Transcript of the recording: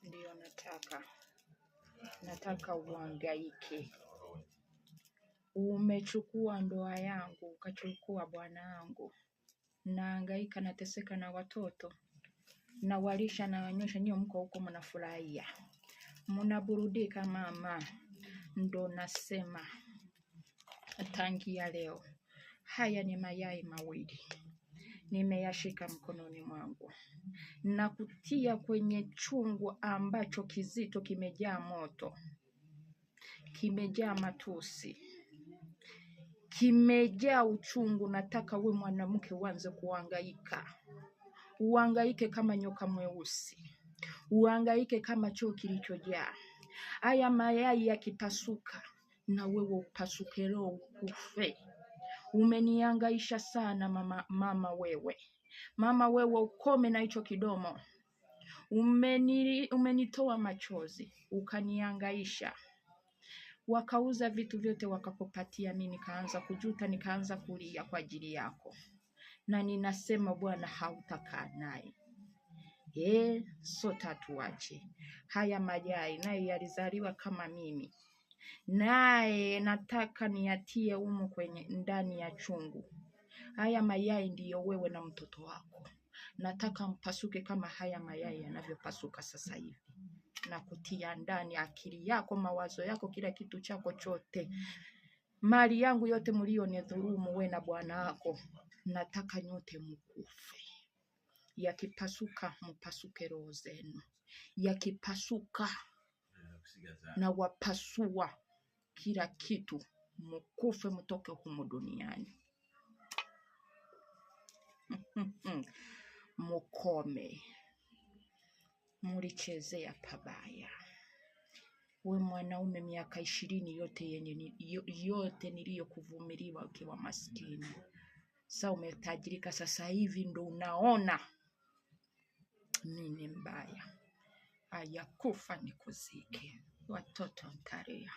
Ndio nataka uhangaike. Umechukua ndoa yangu, ukachukua bwana wangu. Nahangaika, nateseka na watoto. Na walisha na wanyosha, nyinyi mko huko mnafurahia. Mnaburudika mama. Ndo nasema tangia leo. Haya ni mayai mawili. Nimeyashika mkononi mwangu. Na kutia kwenye chungu ambacho kizito, kimejaa moto. Kimejaa matusi. Kimejaa uchungu. Nataka we mwanamke uanze kuhangaika. Uhangaike kama nyoka mweusi. Uhangaike kama choo kilichojaa. Haya mayai yakipasuka, na wewe upasuke leo ukufe. Umenihangaisha sana mama wewe. Mama wewe, ukome na hicho kidomo. Umenitoa machozi, ukanihangaisha. Wakauza vitu vyote wakakupatia, mimi nikaanza kujuta, nikaanza kulia kwa ajili yako. Na ninasema Bwana hautakaa naye. Sote tuache. Haya mayai naye yalizaliwa kama mimi. Naye nataka niyatie humu kwenye ndani ya chungu. Haya mayai ndiyo wewe na mtoto wako. Nataka mpasuke kama haya mayai yanavyopasuka sasa hivi. Na kutia ndani akili yako, mawazo yako, kila kitu chako chote. Mali yangu yote mlionidhulumu wewe na bwana wako. Nataka nyote mkufe. Yakipasuka mpasuke roho zenu. Yakipasuka na wapasua kila kitu, mkufe mtoke humu duniani. Mukome. Mulichezea pabaya. We mwanaume, miaka 20 yote niliyokuvumiliwa ukiwa maskini. Sasa umetajirika, sasa hivi ndo unaona mimi mbaya. Aya, kufa nikuzike. Watoto ntalea.